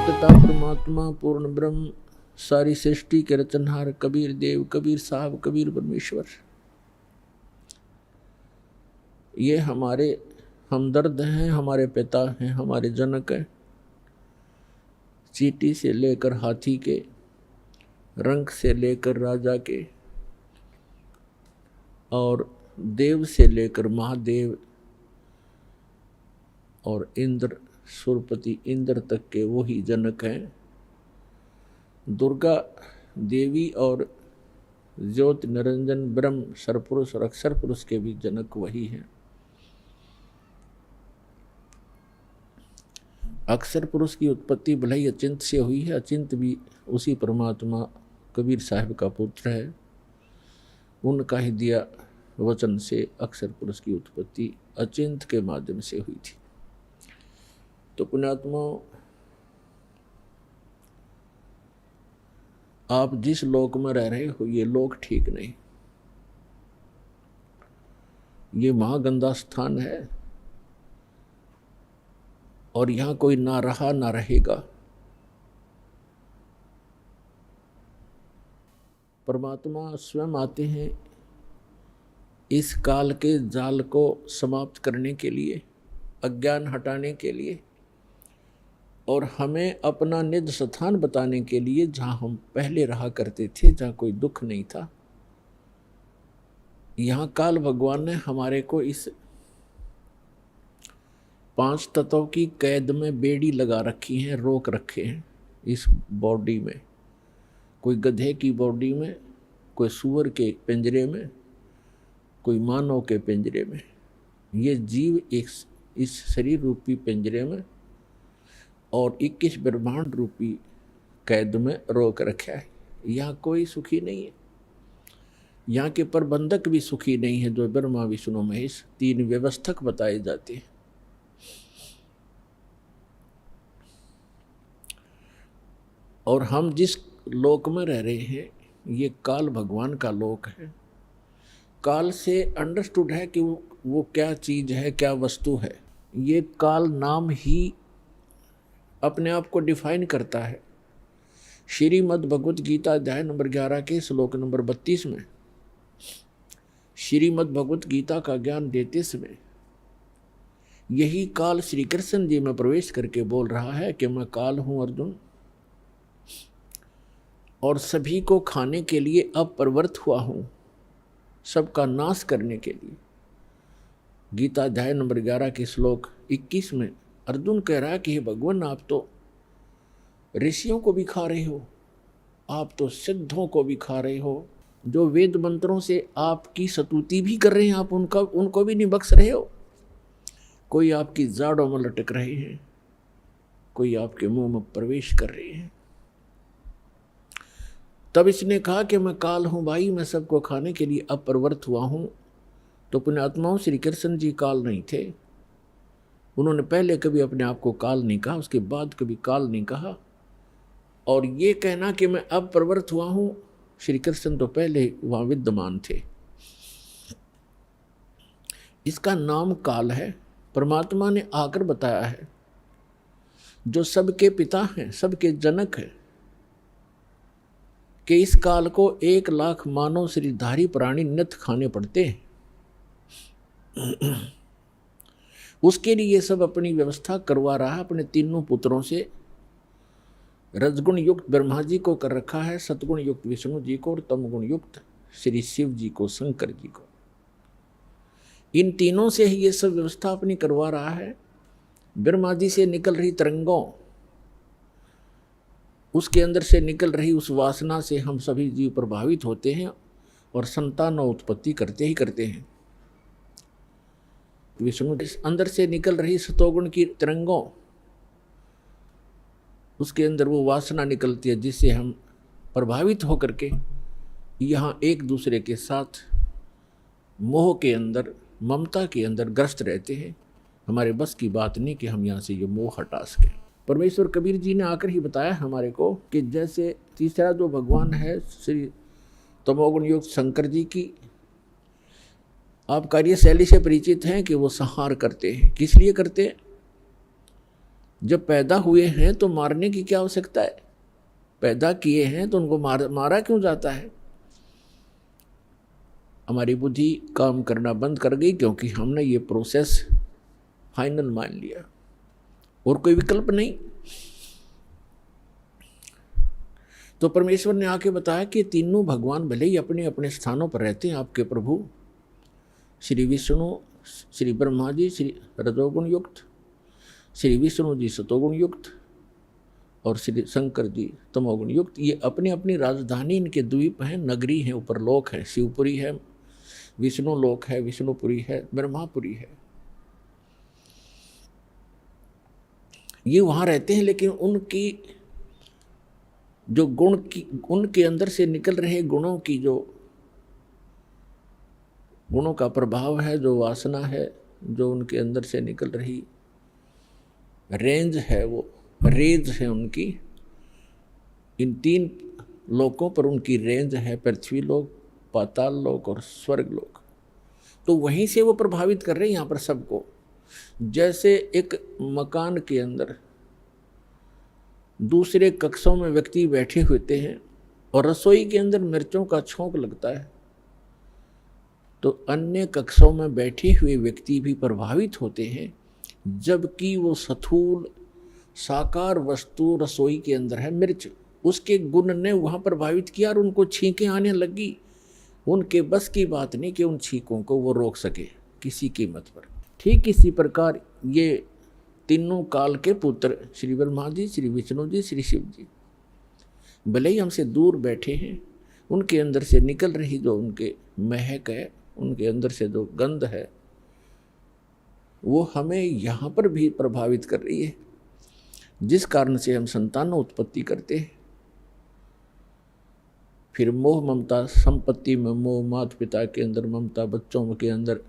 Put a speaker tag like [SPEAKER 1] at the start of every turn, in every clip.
[SPEAKER 1] पिता परमात्मा पूर्ण ब्रह्म सारी सृष्टि के रचनहार कबीर देव, कबीर साहब, कबीर परमेश्वर, ये हमारे हमदर्द हैं, हमारे पिता हैं, हमारे जनक हैं। चींटी से लेकर हाथी के, रंक से लेकर राजा के, और देव से लेकर महादेव और इंद्र, सुरपति इंद्र तक के वही जनक हैं। दुर्गा देवी और ज्योति निरंजन ब्रह्म सरपुरुष और अक्षर पुरुष के भी जनक वही हैं। अक्षर पुरुष की उत्पत्ति भले ही अचिंत से हुई है, अचिंत भी उसी परमात्मा कबीर साहब का पुत्र है। उनका ही दिया वचन से अक्षर पुरुष की उत्पत्ति अचिंत के माध्यम से हुई थी। तो पुण्यात्मा, आप जिस लोक में रह रहे हो ये लोक ठीक नहीं, ये महागंदा स्थान है और यहां कोई ना रहा ना रहेगा। परमात्मा स्वयं आते हैं इस काल के जाल को समाप्त करने के लिए, अज्ञान हटाने के लिए, और हमें अपना निज स्थान बताने के लिए, जहाँ हम पहले रहा करते थे, जहाँ कोई दुख नहीं था। यहाँ काल भगवान ने हमारे को इस 5 तत्वों की कैद में बेड़ी लगा रखी है, रोक रखे हैं इस बॉडी में। कोई गधे की बॉडी में, कोई सूअर के पिंजरे में, कोई मानव के पिंजरे में। ये जीव इस शरीर रूपी पिंजरे में और 21 ब्रह्मांड रूपी कैद में रोक रखा है। यहाँ कोई सुखी नहीं है। यहाँ के प्रबंधक भी सुखी नहीं है, जो ब्रह्मा विष्णु महेश 3 व्यवस्थक बताए जाते हैं। और हम जिस लोक में रह रहे हैं ये काल भगवान का लोक है। काल से अंडरस्टूड है कि वो क्या चीज है, क्या वस्तु है। ये काल नाम ही अपने आप को डिफाइन करता है। श्रीमद् भगवत गीता अध्याय नंबर 11 के श्लोक नंबर 32 में श्रीमद् भगवत गीता का ज्ञान देते समय यही काल श्री कृष्ण जी में प्रवेश करके बोल रहा है कि मैं काल हूं अर्जुन, और सभी को खाने के लिए अब प्रवृत्त हुआ हूं, सबका नाश करने के लिए। गीता अध्याय नंबर 11 के श्लोक 21 में अर्जुन कह रहा है कि हे भगवान, आप तो ऋषियों को भी खा रहे हो, आप तो सिद्धों को भी खा रहे हो, जो वेद मंत्रों से आपकी स्तुति भी कर रहे हैं, आप उनको भी नहीं बख्श रहे हो। कोई आपकी जाड़ों में लटक रहे हैं, कोई आपके मुंह में प्रवेश कर रहे हैं। तब इसने कहा कि मैं काल हूं भाई, मैं सबको खाने के लिए अब प्रवृत्त हुआ हूं। तो पुण्यात्माओं, श्री कृष्ण जी काल नहीं थे। उन्होंने पहले कभी अपने आप को काल नहीं कहा, उसके बाद कभी काल नहीं कहा। और ये कहना कि मैं अब प्रवृत्त हुआ हूं, श्री कृष्ण तो पहले वहां विद्यमान थे। इसका नाम काल है। परमात्मा ने आकर बताया है, जो सबके पिता हैं, सबके जनक हैं, कि इस काल को 1 लाख मानव शरीरधारी प्राणी नित्य खाने पड़ते हैं। उसके लिए ये सब अपनी व्यवस्था करवा रहा है अपने तीनों पुत्रों से। रजगुण युक्त ब्रह्मा जी को कर रखा है, सतगुण युक्त विष्णु जी को, और तमगुण युक्त श्री शिव जी को, शंकर जी को। इन तीनों से ही ये सब व्यवस्था अपनी करवा रहा है। ब्रह्मा जी से निकल रही तरंगों, उसके अंदर से निकल रही उस वासना से हम सभी जीव प्रभावित होते हैं और संतान उत्पत्ति करते ही करते हैं। विष्णु अंदर से निकल रही सतोगुण की तरंगों, उसके अंदर वो वासना निकलती है जिससे हम प्रभावित होकर के यहाँ एक दूसरे के साथ मोह के अंदर, ममता के अंदर ग्रस्त रहते हैं। हमारे बस की बात नहीं कि हम यहाँ से ये मोह हटा सकें। परमेश्वर कबीर जी ने आकर ही बताया हमारे को कि जैसे तीसरा जो भगवान है श्री तमोगुण युक्त शंकर जी की, आप कार्यशैली से परिचित हैं कि वो संहार करते हैं। किस लिए करते हैं? जब पैदा हुए हैं तो मारने की क्या आवश्यकता है? पैदा किए हैं तो उनको मारा क्यों जाता है? हमारी बुद्धि काम करना बंद कर गई क्योंकि हमने ये प्रोसेस फाइनल मान लिया और कोई विकल्प नहीं। तो परमेश्वर ने आके बताया कि तीनों भगवान भले ही अपने अपने स्थानों पर रहते हैं, आपके प्रभु श्री विष्णु, श्री ब्रह्मा जी श्री रजोगुण युक्त, श्री विष्णु जी सतोगुण युक्त और श्री शंकर जी तमोगुण युक्त। ये अपनी अपनी राजधानी इनके द्वीप हैं, नगरी हैं, ऊपर लोक है, शिवपुरी है, विष्णु लोक है, विष्णुपुरी है, ब्रह्मापुरी है। ये वहाँ रहते हैं, लेकिन उनकी जो गुण की, उनके अंदर से निकल रहे गुणों की, जो गुणों का प्रभाव है, जो वासना है, जो उनके अंदर से निकल रही रेंज है, वो रेंज है उनकी। इन तीन लोकों पर उनकी रेंज है, पृथ्वी लोक, पाताल लोक और स्वर्ग लोक। तो वहीं से वो प्रभावित कर रहे हैं यहाँ पर सबको। जैसे एक मकान के अंदर दूसरे कक्षों में व्यक्ति बैठे होते हैं और रसोई के अंदर मिर्चों का छोंक लगता है, तो अन्य कक्षों में बैठे हुए व्यक्ति भी प्रभावित होते हैं, जबकि वो स्थूल साकार वस्तु रसोई के अंदर है मिर्च, उसके गुण ने वहाँ प्रभावित किया और उनको छींकें आने लगी। उनके बस की बात नहीं कि उन छींकों को वो रोक सके किसी कीमत पर। ठीक इसी प्रकार ये तीनों काल के पुत्र श्री ब्रह्मा जी, श्री विष्णु जी, श्री शिव जी भले ही हमसे दूर बैठे हैं, उनके अंदर से निकल रही जो उनके महक है, उनके अंदर से जो गंध है, वो हमें यहाँ पर भी प्रभावित कर रही है, जिस कारण से हम संतान उत्पत्ति करते हैं। फिर मोह ममता, संपत्ति में मोह, माता पिता के अंदर ममता, बच्चों के अंदर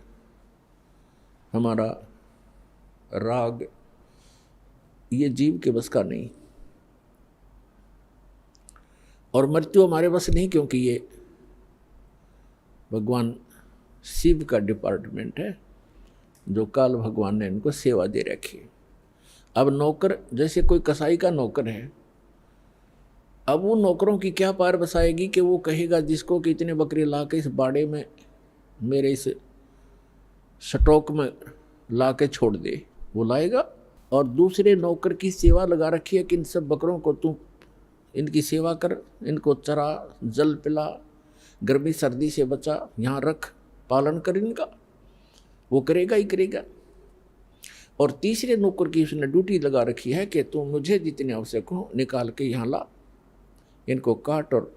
[SPEAKER 1] हमारा राग, ये जीव के बस का नहीं। और मृत्यु हमारे बस नहीं, क्योंकि ये भगवान शिव का डिपार्टमेंट है, जो काल भगवान ने इनको सेवा दे रखी है। अब नौकर, जैसे कोई कसाई का नौकर है, अब वो नौकरों की क्या पार बसाएगी कि वो कहेगा जिसको कि इतने बकरे ला के इस बाड़े में मेरे इस स्टॉक में ला के छोड़ दे, वो लाएगा। और दूसरे नौकर की सेवा लगा रखी है कि इन सब बकरों को तू इनकी सेवा कर, इनको चरा, जल पिला, गर्मी सर्दी से बचा, यहाँ रख, पालन कर इनका, वो करेगा ही करेगा। और तीसरे नौकर की उसने ड्यूटी लगा रखी है कि तू मुझे जितने आवश्यक हो निकाल के यहाँ ला, इनको काट और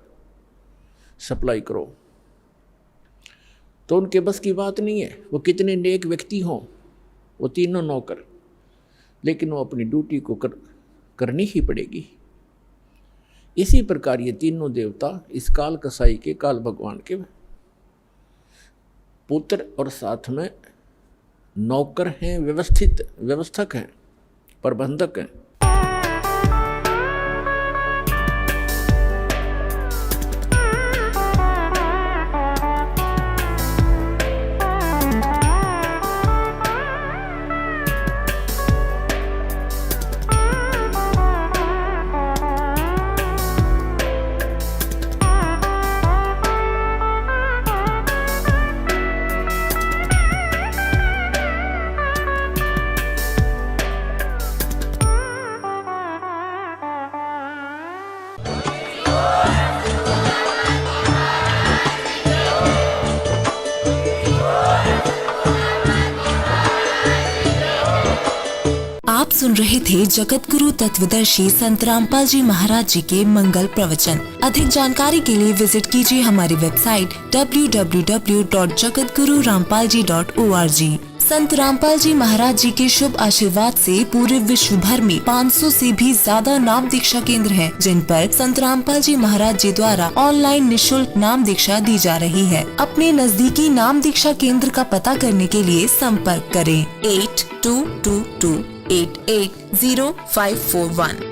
[SPEAKER 1] सप्लाई करो। तो उनके बस की बात नहीं है, वो कितने नेक व्यक्ति हों वो तीनों नौकर, लेकिन वो अपनी ड्यूटी को करनी ही पड़ेगी। इसी प्रकार ये तीनों देवता इस काल कसाई के, काल भगवान के पुत्र और साथ में नौकर हैं, व्यवस्थक हैं, प्रबंधक हैं।
[SPEAKER 2] आप सुन रहे थे जगत गुरु तत्वदर्शी संत रामपाल जी महाराज जी के मंगल प्रवचन। अधिक जानकारी के लिए विजिट कीजिए हमारी वेबसाइट www.jagatgururampalji.org। संत रामपाल जी महाराज जी के शुभ आशीर्वाद से पूरे विश्व भर में 500 से भी ज्यादा नाम दीक्षा केंद्र हैं, जिन पर संत रामपाल जी महाराज जी द्वारा ऑनलाइन निशुल्क नाम दीक्षा दी जा रही है। अपने नजदीकी नाम दीक्षा केंद्र का पता करने के लिए संपर्क करें 8222880541।